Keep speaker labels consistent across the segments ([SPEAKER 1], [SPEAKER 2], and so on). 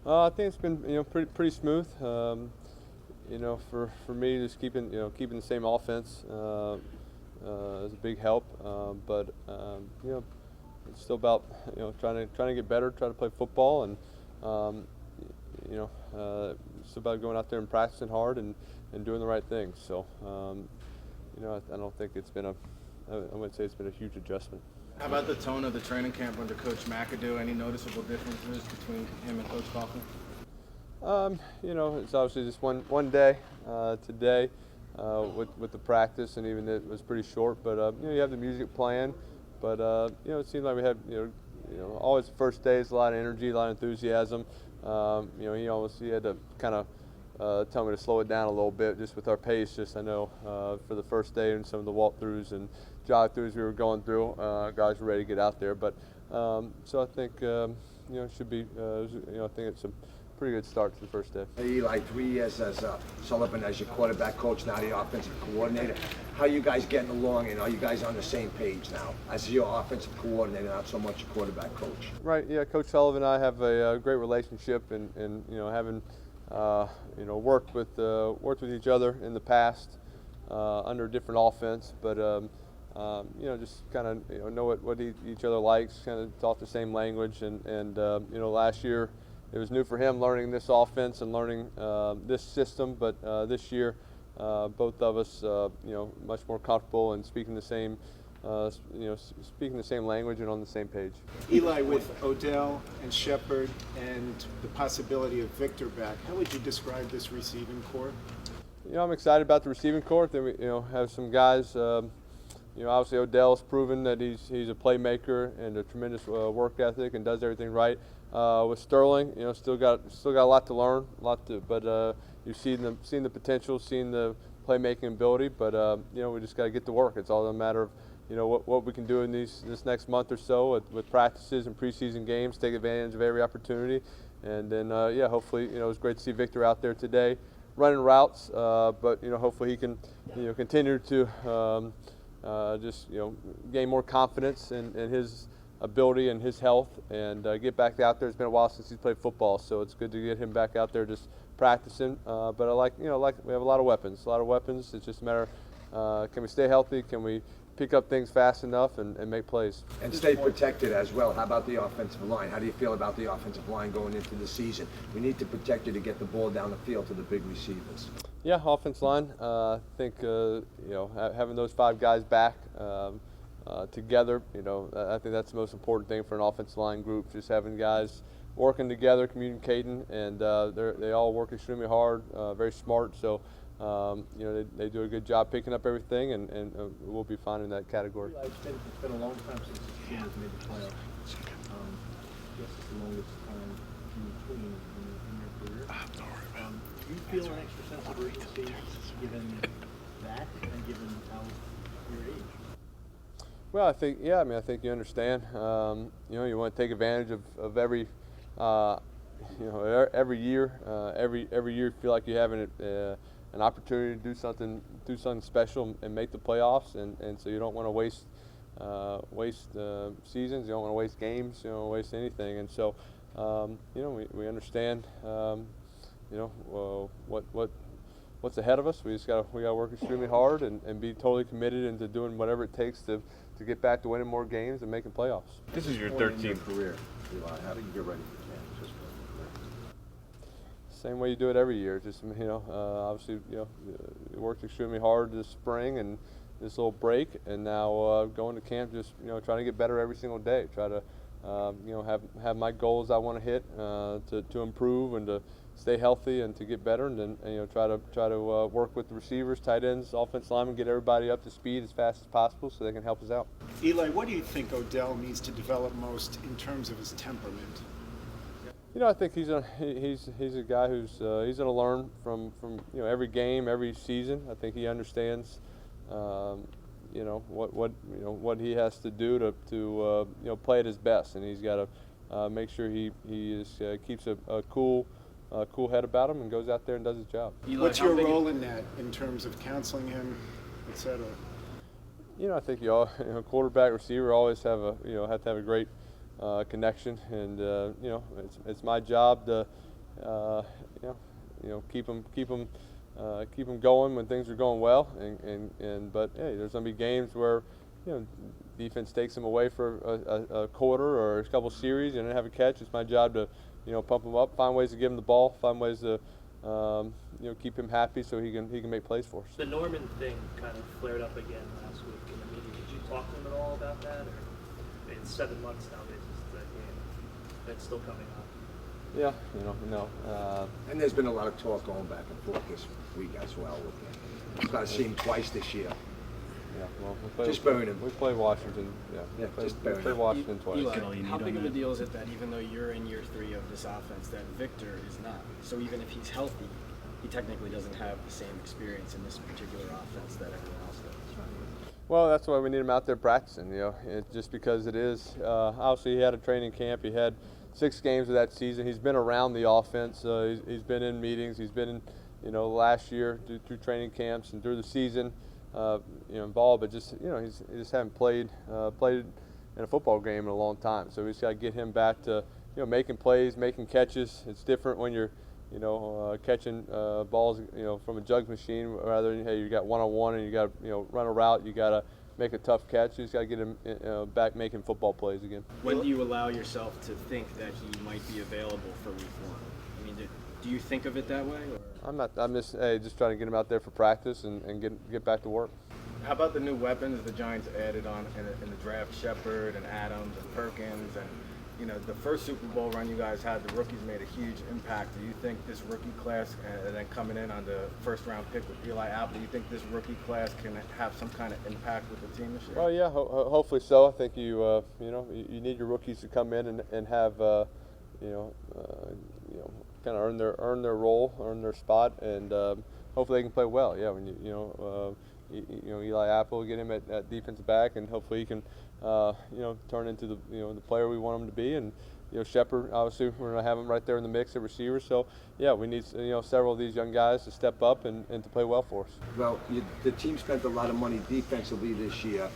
[SPEAKER 1] I think it's been pretty smooth. For me, just keeping the same offense is a big help. But it's still about trying to get better, try to play football, and um, it's about going out there and practicing hard and doing the right things. So I don't think it's been I wouldn't say it's been a huge adjustment.
[SPEAKER 2] How about the tone of the training camp under Coach McAdoo? Any noticeable differences between him and Coach Coughlin?
[SPEAKER 1] It's obviously just one day today with the practice, and even it was pretty short. But you have the music playing, but it seemed like we had always the first day is a lot of energy, a lot of enthusiasm. He had to kind of tell me to slow it down a little bit just with our pace. Just I know for the first day and some of the walkthroughs and jog throughs we were going through, guys were ready to get out there. But so I think it should be. I think it's a pretty good start to the first day.
[SPEAKER 3] Hey, Eli, 3 years as Sullivan as your quarterback coach, now the offensive coordinator. How are you guys getting along, and are you guys on the same page now as your offensive coordinator, not so much your quarterback coach?
[SPEAKER 1] Right. Yeah. Coach Sullivan and I have a great relationship, and having worked with each other in the past under a different offense, but just kind of know what each other likes, kind of talk the same language, and last year it was new for him learning this offense and learning this system, but this year both of us much more comfortable and speaking the same language and on the same page.
[SPEAKER 4] Eli, with Odell and Shepard and the possibility of Victor back, how would you describe this receiving core?
[SPEAKER 1] I'm excited about the receiving core. Then we have some guys. Obviously Odell's proven that he's a playmaker and a tremendous work ethic and does everything right. With Sterling, still got a lot to learn, but you've seen the potential, seen the playmaking ability. But we just got to get to work. It's all a matter of what we can do in this next month or so with practices and preseason games. Take advantage of every opportunity, and then hopefully it was great to see Victor out there today, running routes. But hopefully he can continue to just gain more confidence in his ability and his health, and get back out there. It's been a while since he's played football, so it's good to get him back out there just practicing. But I like we have a lot of weapons. It's just a matter of can we stay healthy? Can we pick up things fast enough and make plays?
[SPEAKER 3] And stay protected as well. How about the offensive line? How do you feel about the offensive line going into the season? We need to protect you to get the ball down the field to the big receivers.
[SPEAKER 1] Yeah, offense line. I think having those 5 guys back together, I think that's the most important thing for an offensive line group. Just having guys working together, communicating, and they all work extremely hard, very smart. So they do a good job picking up everything, and we'll be fine in that category.
[SPEAKER 5] It's been a long time since the team has made the playoffs. I guess it's the longest time in between in your career. Do you feel an extra sense of urgency given that and given how your age?
[SPEAKER 1] Well, I think you understand. You want to take advantage of every every year. Every year you feel like you're having an opportunity to do something special and make the playoffs, and so you don't want to waste seasons. You don't want to waste games. You don't want to waste anything. And so we understand what's ahead of us. We gotta work extremely hard and be totally committed into doing whatever it takes to get back to winning more games and making playoffs.
[SPEAKER 6] This is your 13th career, Eli. How do you get ready for camp?
[SPEAKER 1] Same way you do it every year. Just obviously you worked extremely hard this spring and this little break, and now going to camp. Just trying to get better every single day. Try to have my goals I want to hit to improve and to stay healthy and to get better, and then try to work with the receivers, tight ends, offensive linemen, get everybody up to speed as fast as possible so they can help us out.
[SPEAKER 4] Eli, what do you think Odell needs to develop most in terms of his temperament?
[SPEAKER 1] I think he's a guy who's he's going to learn from every game, every season. I think he understands what he has to do to play at his best, and he's got to make sure he keeps a cool head about him and goes out there and does his job.
[SPEAKER 4] Eli, what's your role in that, in terms of counseling him, etc.?
[SPEAKER 1] I think quarterback, receiver always have to have a great connection, and it's my job to keep them going when things are going well. But hey, there's going to be games where defense takes them away for a quarter or a couple series and then have a catch. It's my job to pump them up, find ways to give him the ball, find ways to keep him happy so he can make plays for us.
[SPEAKER 7] The Norman thing kind of flared up again last week in the meeting. Did you talk to him at all about that? Or it's 7 months now, it's the game that's still coming up.
[SPEAKER 1] Yeah, no.
[SPEAKER 3] And there's been a lot of talk going back and forth this week as well. You've got to see him twice this year.
[SPEAKER 1] Yeah, well, we play Washington. We play Washington twice.
[SPEAKER 8] Eli, how big of a deal is it that even though you're in year 3 of this offense, that Victor is not? So even if he's healthy, he technically doesn't have the same experience in this particular offense that everyone else does.
[SPEAKER 1] Well, that's why we need him out there practicing. Just because it is. Obviously, he had a training camp. He had 6 games of that season. He's been around the offense. He's been in meetings. He's been in, last year through training camps and through the season. Involved, but just he just haven't played in a football game in a long time. So we just got to get him back to making plays, making catches. It's different when you're catching balls from a jugs machine rather than hey you got one-on-one and you got to run a route. You got to make a tough catch. You just got to get him back making football plays again.
[SPEAKER 8] When do you allow yourself to think that he might be available for week 1? I mean, do you think of it that way? Or?
[SPEAKER 1] I'm just trying to get him out there for practice and get back to work.
[SPEAKER 2] How about the new weapons the Giants added on in the draft? Shepard and Adams and Perkins and the first Super Bowl run you guys had, the rookies made a huge impact. Do you think this rookie class and then coming in on the first-round pick with Eli Apple, do you think this rookie class can have some kind of impact with the team this year?
[SPEAKER 1] Well, yeah, hopefully so. I think you need your rookies to come in and have kind of earn their role, earn their spot, and hopefully they can play well. Yeah, when Eli Apple, get him at defensive back, and hopefully he can turn into the player we want him to be. And Shepard, obviously we're going to have him right there in the mix at receiver. So yeah, we need several of these young guys to step up and to play well for us.
[SPEAKER 3] Well, the team spent a lot of money defensively this year.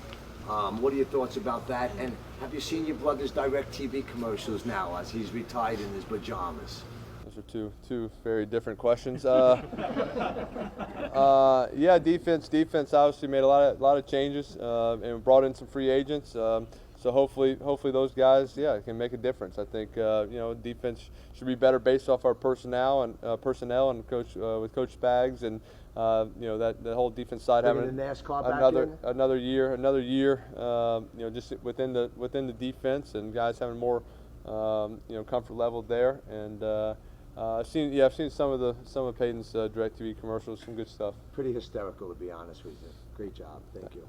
[SPEAKER 3] What are your thoughts about that? And have you seen your brother's direct TV commercials now as he's retired in his pajamas?
[SPEAKER 1] Those are two very different questions. Yeah, defense obviously made a lot of changes and brought in some free agents. So hopefully those guys can make a difference. I think defense should be better based off our personnel and coach with Coach Spags and that whole defense side
[SPEAKER 3] Bringing
[SPEAKER 1] having
[SPEAKER 3] the NASCAR back
[SPEAKER 1] another year just within the defense and guys having more comfort level there. And I've seen some of Peyton's DirecTV commercials, some good stuff.
[SPEAKER 3] Pretty hysterical, to be honest with you. Great job. Thank you.